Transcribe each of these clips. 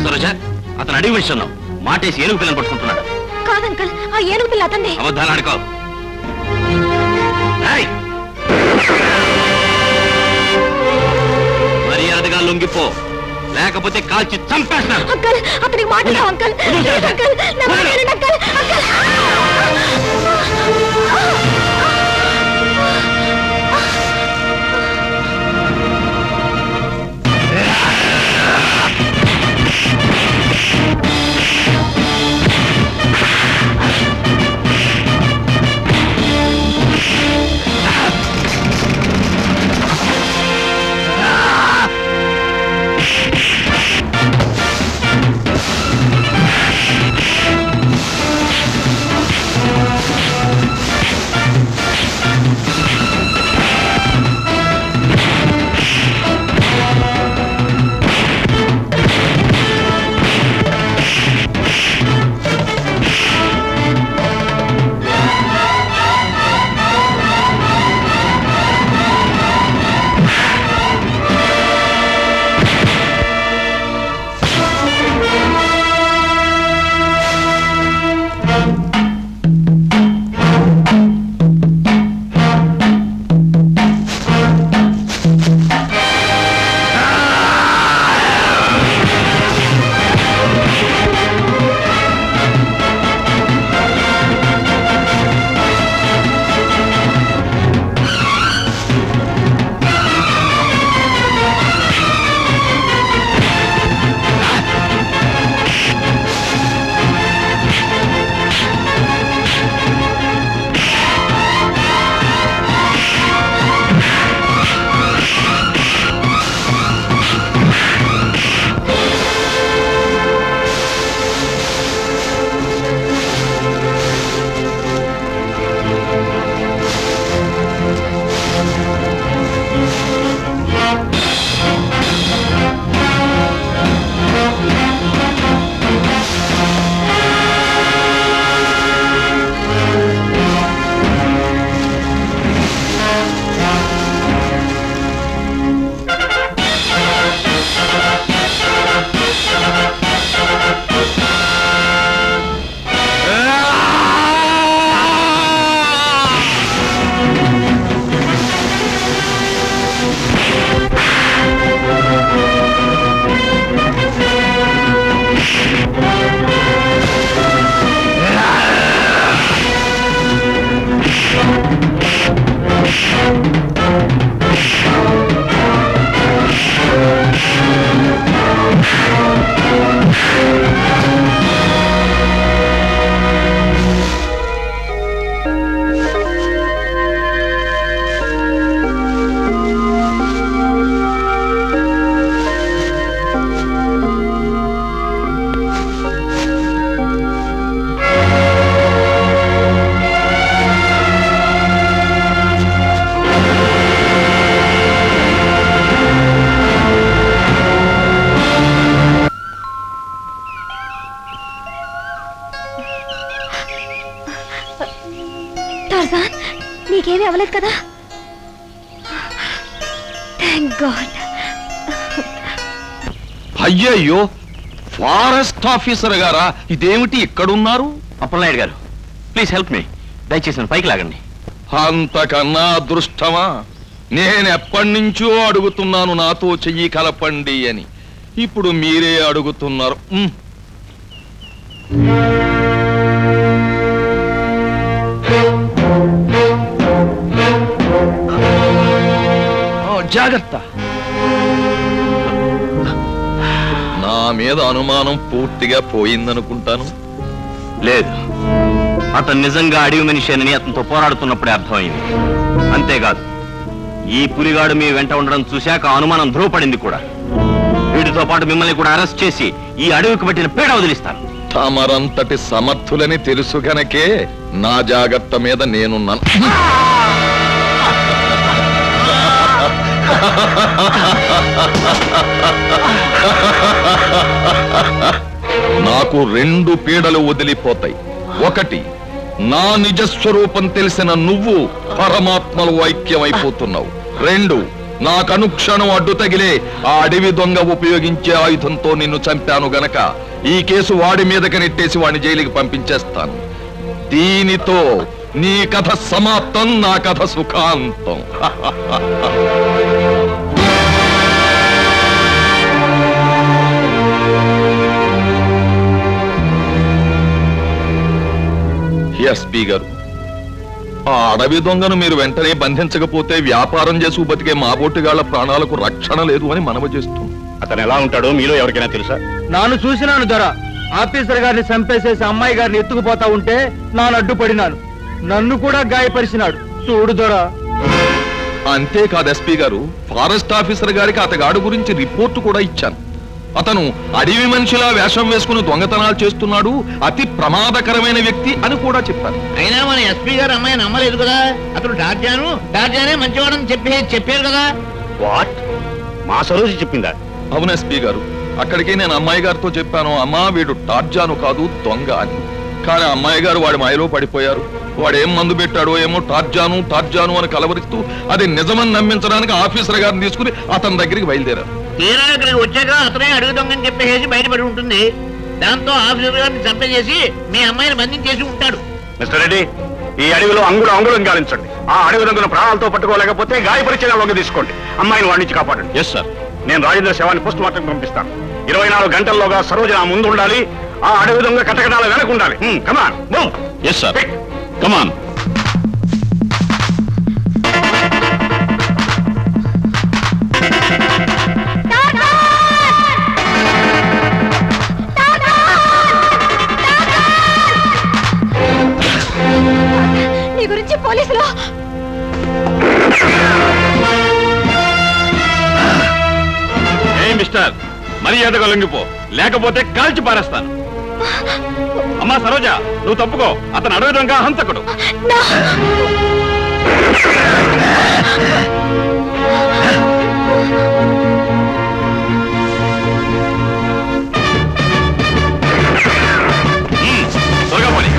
సరోజ అతను అడిగి విషయం మాటేసి ఏనుగు పిల్లని పట్టుకుంటున్నాడు. కాదంకల్, ఆ ఏనుగు పిల్ల అతన్ని. అబద్ధాలు ఆడుకో. మర్యాదగా లొంగిపో, లేకపోతే కాల్చి చంపేస్తాను. అంకల్, అతనికి మాట రావు అంకల్. నీకేమీ అవ్వలేదు కదా? Thank God. అయ్యయ్యో, ఫారెస్ట్ ఆఫీసర్ గారా, ఇదేమిటి ఇక్కడున్నారు? అప్పలనాయుడు గారు, ప్లీజ్ హెల్ప్ మీ. దయచేసి పైకి లాగండి. అంతకన్నా అదృష్టమా? నేనెప్పటి నుంచో అడుగుతున్నాను నాతో చెయ్యి కలపండి అని. ఇప్పుడు మీరే అడుగుతున్నారు. జాగ్రత్త. నా మీద అనుమానం పూర్తిగా పోయిందనుకుంటాను. లేదు, అతను నిజంగా అడవి మనిషేనని అతనితో పోరాడుతున్నప్పుడే అర్థమైంది. అంతేకాదు, ఈ పులిగాడు మీ వెంట ఉండడం చూశాక అనుమానం ధృవపడింది కూడా. వీటితో పాటు మిమ్మల్ని కూడా అరెస్ట్ చేసి ఈ అడవికి పట్టిన పీడ వదిలిస్తాను. తమరంతటి సమర్థులని తెలుసు గనకే నా జాగ్రత్త మీద నేనున్నాను. నాకు రెండు పీడలు వదిలిపోతాయి. ఒకటి, నా నిజస్వరూపం తెలిసిన నువ్వు పరమాత్మలు ఐక్యమైపోతున్నావు. రెండు, నాకు అనుక్షణం అడ్డు తగిలే ఆ అడవి దొంగ ఉపయోగించే ఆయుధంతో నిన్ను చంపాను గనక ఈ కేసు వాడి మీదకి నెట్టేసి వాడిని జైలుకి పంపించేస్తాను. దీనితో నీ కథ సమాప్తం, నా కథ సుఖాంతం. ఎస్పీ గారు, ఆ అడవి దొంగను మీరు వెంటనే బంధించకపోతే వ్యాపారం చేసి బతికే మా బోటిగాళ్ల ప్రాణాలకు రక్షణ లేదు అని మనవి చేస్తుంది. అతను ఎలా ఉంటాడో మీలో ఎవరికైనా తెలుసా? నాను చూసినాను దొర. ఆఫీసర్ గారిని చంపేసేసి అమ్మాయి గారిని ఎత్తుకుపోతా ఉంటే నాను అడ్డుపడినాను. నన్ను కూడా గాయపరిచినాడు చూడు దొర. అంతేకాదు ఎస్పీ గారు, ఫారెస్ట్ ఆఫీసర్ గారికి అతగాడు గురించి రిపోర్టు కూడా ఇచ్చాను. అతను అడవి మనిషిలా వేషం వేసుకుని దొంగతనాలు చేస్తున్నాడు, అతి ప్రమాదకరమైన వ్యక్తి అని కూడా చెప్పారు. అయినా మన ఎస్పీ గారు అమ్మాయి నమ్మలేదు కదా. అతను టార్జానే మంచివాడని చెప్పారు కదా. వాట్? మా సరోజి చెప్పిందా? అవును ఎస్పీ గారు, అక్కడికి నేను అమ్మాయి గారితో చెప్పాను, అమ్మా వీడు టార్జాను కాదు దొంగ అని. కానీ అమ్మాయి గారు వాడి మాయలో పడిపోయారు. వాడేం మందు పెట్టాడో ఏమో టార్జాను అని కలవరిస్తూ అది నిజమని నమ్మించడానికి ఆఫీసర్ గారిని తీసుకుని అతని దగ్గరికి బయలుదేరారు. తీరా ఇక్కడికి వచ్చాక అతనే అడుగు దొంగని చెప్పేసి బయటపడి ఉంటుంది. దాంతో ఆఫీసర్ గారిని చంపేసి మీ అమ్మాయిని బంధించేసి ఉంటాడు. మిస్టర్ రెడ్డి, ఈ అడవిలో అంగుళం గాలించండి. ఆ అడవి దొంగను ప్రాణాలతో పట్టుకోలేకపోతే గాయపరిచయం లొంగ తీసుకోండి. అమ్మాయిని వాడి నుంచి కాపాడండి. Yes sir. నేను రాజేంద్ర శవాన్ని పోస్ట్ మార్టం పంపిస్తాను. 24 గంటల్లోగా సరోజ నా ముందు ఉండాలి. ఆ అడవి దొంగ కటకటాల వెనక ఉండాలి. Come on move. Yes sir. Come on. నీ గురించి పోలీసులు మిస్టర్, మర్యాదగా లొంగిపో, లేకపోతే కాల్చి పారేస్తాను. అమ్మా సరోజ, నువ్వు తప్పుకో. అతను అడవి దొంగ, హంతకుడు. త్వరగా పోనీ.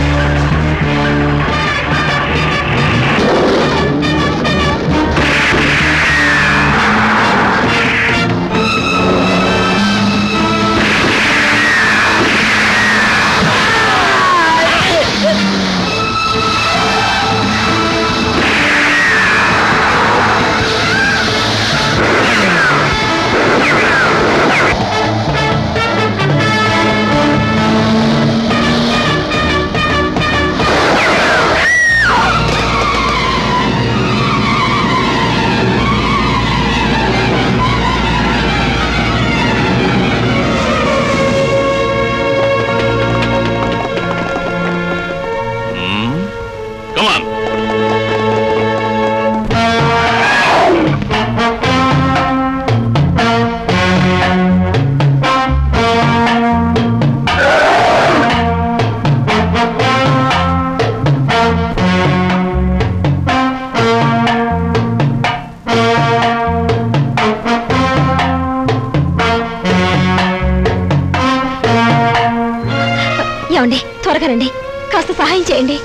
ఏమండి, త్వరగా రండి, కాస్త సహాయం చేయండి.